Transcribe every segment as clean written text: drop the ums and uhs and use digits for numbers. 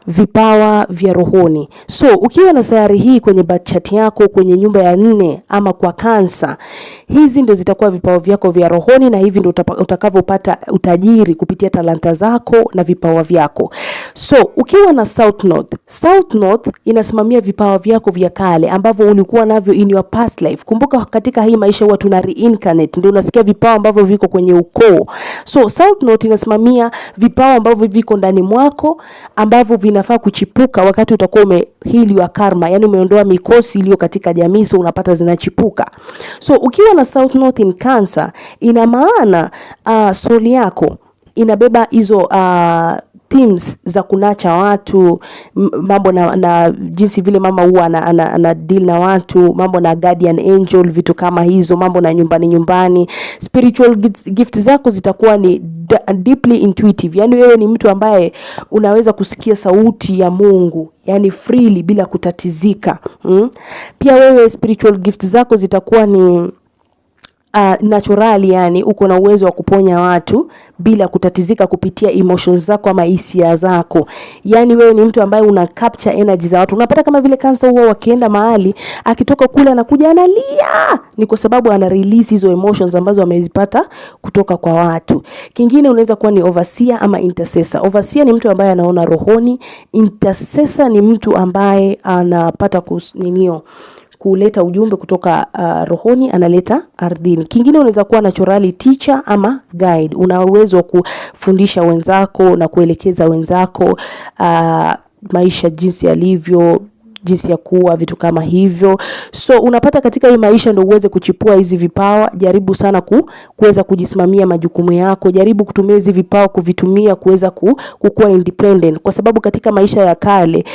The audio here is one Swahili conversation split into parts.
vipawa vya rohoni. So ukiwa na sayari hii kwenye birth chart yako kwenye nyumba ya 4 ama kwa Cancer, hizi ndio zitakuwa vipawa vyako vya rohoni, na hivi ndio utakavyopata utajiri kupitia talanta zako na vipawa vyako. So ukiwa na South North inasimamia vipawa vyako vya kale ambavyo ulikuwa navyo in your past life. Kumbuka katika hii maisha huwa tuna reincarnate, ndio unasikia vipawa ambavyo viko kwenye ukoo. So South North inasimamia vipawa ambavyo viko ndani mwako ambavyo vinafaa kuchipuka wakati utakuwa umeheal your karma, yani umeondoa mikosi iliyo katika jamii, so unapata zinachipuka. So ukiwa na South North in Cancer, ina maana soul yako inabeba hizo themes za kunacha watu, mambo na jinsi vile mama huwa ana deal na watu, mambo na guardian angel, vitu kama hizo, mambo na nyumbani. Spiritual gifts zako zitakuwa ni deeply intuitive, yani wewe ni mtu ambaye unaweza kusikia sauti ya Mungu, yani freely bila kutatizika. Pia wewe spiritual gifts zako zitakuwa ni naturally, yani uko na uwezo wa kuponya watu bila kutatizika kupitia emotions zako ama hisia zako. Yani wewe ni mtu ambaye una capture energy za watu. Unapata kama vile Cancer huwa wakienda mahali, akitoka kule anakuja analia, ni kwa sababu ana release hizo emotions ambazo amezipata kutoka kwa watu. Kingine unaweza kuwa ni overseer ama intercessor. Overseer ni mtu ambaye anaona rohoni, intercessor ni mtu ambaye anapata kuleta ujumbe kutoka rohoni analeta ardhini. Kingine unaweza kuwa naturally teacher ama guide. Una uwezo wa kufundisha wenzako na kuelekeza wenzako maisha jinsi yalivyo, jinsi ya kuwa, vitu kama hivyo. So unapata katika hii maisha ndio uweze kuchipua hizi vipawa. Jaribu sana kuweza kujisimamia majukumu yako. Jaribu kutumia hizi vipawa kuvitumia kuweza kukua independent, kwa sababu katika maisha ya kale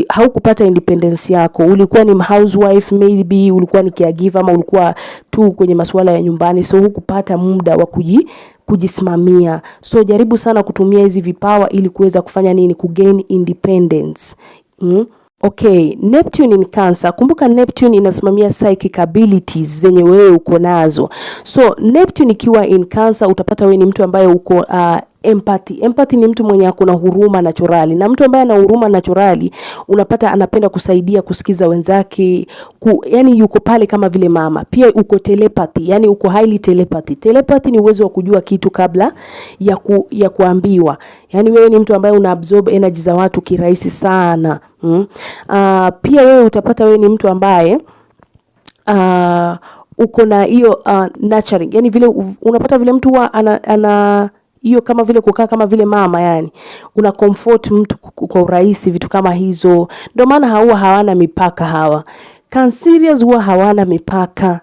haukupata independence yako. Ulikuwa ni housewife, maybe ulikuwa ni caregiver, ama ulikuwa tu kwenye masuala ya nyumbani, so hukupata muda wa kujisimamia. So jaribu sana kutumia hizi vipawa ili kuweza kufanya nini? Kugain independence. Okay, Neptune in Cancer. Kumbuka Neptune inasimamia psychic abilities zenye wewe uko nazo. So Neptune ikiwa in Cancer, utapata wewe ni mtu ambaye uko empathy. Empathy ni mtu mwenye akona huruma naturally. Na mtu ambaye ana huruma naturally, unapata anapenda kusaidia, kusikiza wenzake, yani yuko pale kama vile mama. Pia uko telepathy, yani uko highly telepathy. Telepathy ni uwezo wa kujua kitu kabla ya kuambiwa. Yani wewe ni mtu ambaye una absorb energy za watu kirahisi sana. Pia wewe utapata wewe ni mtu ambaye uko na hiyo nurturing. Yani vile unapata vile mtu ana hiyo kama vile kukaa kama vile mama, yani una comfort mtu kwa urahisi, vitu kama hizo. Ndio maana hawana mipaka hawa. Cancerians huwa hawana mipaka.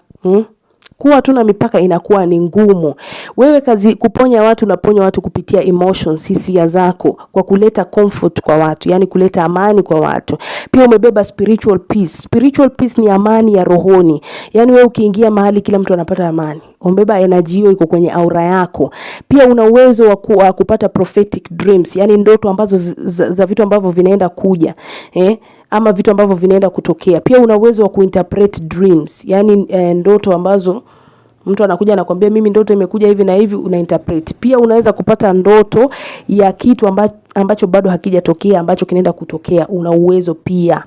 Kuwa tuna mipaka inakuwa ni ngumu. Wewe kazi kuponya watu, unaponya watu kupitia emotions, hisia zako, kwa kuleta comfort kwa watu, yani kuleta amani kwa watu. Pia umebeba spiritual peace. Spiritual peace ni amani ya rohoni. Yani wewe ukiingia mahali kila mtu anapata amani. Umebeba energy hiyo iko kwenye aura yako. Pia una uwezo wa kupata prophetic dreams, yani ndoto ambazo za vitu ambavyo vinaenda kuja, ama vitu ambavyo vinaenda kutokea. Pia una uwezo wa kuinterpret dreams, yani ndoto ambazo mtu anakuja anakuambia mimi ndoto imekuja hivi na hivi, una interpret. Pia unaweza kupata ndoto ya kitu ambacho bado hakijatokea, ambacho kinaenda kutokea. Una uwezo pia.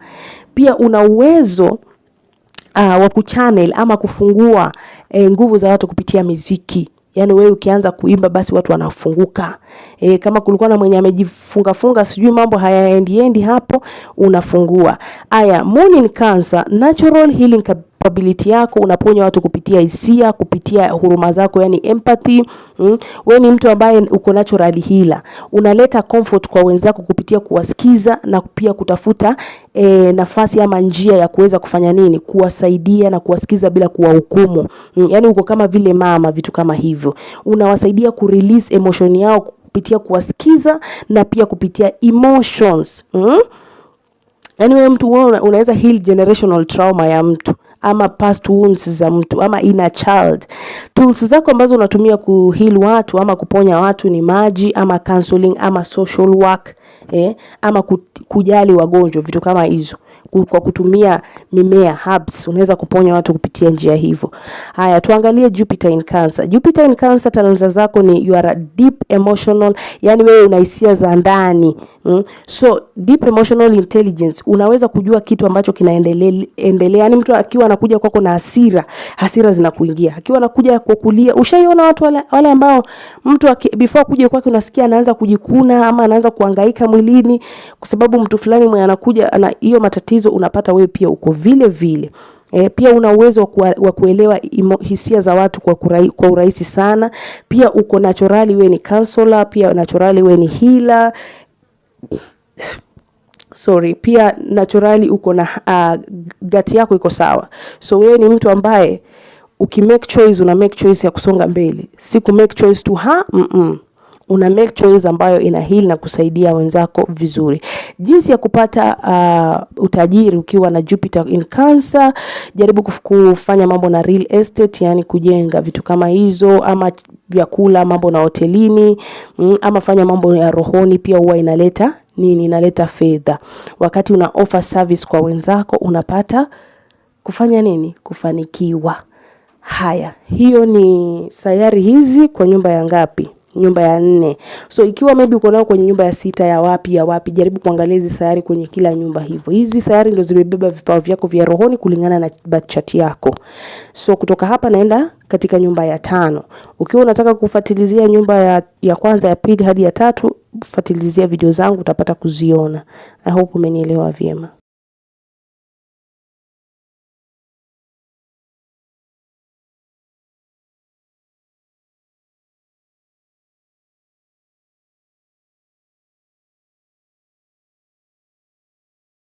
Pia una uwezo wa kuchannel ama kufungua nguvu za watu kupitia muziki. Yani wewe ukianza kuimba basi watu wanafunguka. Kama kulikuwa na mwenye amejifunga sijui mambo hayaendi hapo, unafungua. Moon in Cancer, natural healing capability yako, unaponya watu kupitia hisia, kupitia huruma zako, yani empathy. Wewe ni mtu ambaye uko natural healer. Unaleta comfort kwa wenzako kupitia kuwasikiza na pia kutafuta nafasi ama njia ya kuweza kufanya nini? Kuwasaidia na kuwasikiza bila kuwahukumu. Yani uko kama vile mama, vitu kama hivyo. Unawasaidia kurelease emotion yao kupitia kuwasikiza na pia kupitia emotions. Yani wewe mtu unaweza heal generational trauma ya mtu, ama past wounds za mtu, ama inner child. Tools zako ambazo unatumia kuheal watu ama kuponya watu ni maji, ama counseling, ama social work, ama kujali wagonjwa, vitu kama hizo. Kwa kutumia mimea, herbs, unaweza kuponya watu kupitia njia hivyo. Tuangalie Jupiter in Cancer. Jupiter in Cancer, talanta zako ni you are deep emotional, yani wewe una hisia za ndani. So deep emotional intelligence, unaweza kujua kitu ambacho kinaendelea. Yani mtu akiwa anakuja kwako na hasira zinakuingia. Akiwa anakuja kwa kulia, ushaiona watu wale ambao mtu before kuja kwake unasikia anaanza kujikuna ama anaanza kuhangaika mwilini kwa sababu mtu fulani mwenye anakuja ana hiyo matatizo, unapata wewe pia uko vile vile. Pia una uwezo wa kuelewa hisia za watu kwa urahisi sana. Pia uko naturally, wewe ni counselor, pia naturally wewe ni healer. Pia naturally uko na gati yako iko sawa. So wewe ni mtu ambaye ukimake choice, una make choice ya kusonga mbele. Si ku make choice tu una make choice ambayo ina heal na kusaidia wenzako vizuri. Jinsi ya kupata utajiri ukiwa na Jupiter in Cancer, jaribu kufanya mambo na real estate, yani kujenga vitu kama hizo, ama vyakula, mambo na hotelini, ama fanya mambo ya rohoni. Pia huwa inaleta fedha. Wakati una offer service kwa wenzako, unapata kufanya kufanikiwa. Haya, hiyo ni sayari hizi kwa nyumba ya ngapi? Nyumba ya 4. So ikiwa maybe uko nao kwenye nyumba ya 6 ya wapi, jaribu kuangalia hizi sayari kwenye kila nyumba hivyo. Hizi sayari ndio zimebeba vipawa vyako vya rohoni kulingana na birth chart yako. So kutoka hapa naenda katika nyumba ya 5. Ukiwa unataka kufuatilizia nyumba ya kwanza, ya pili hadi ya 3, fuatilizia video zangu utapata kuziona. I hope umenielewa vyema.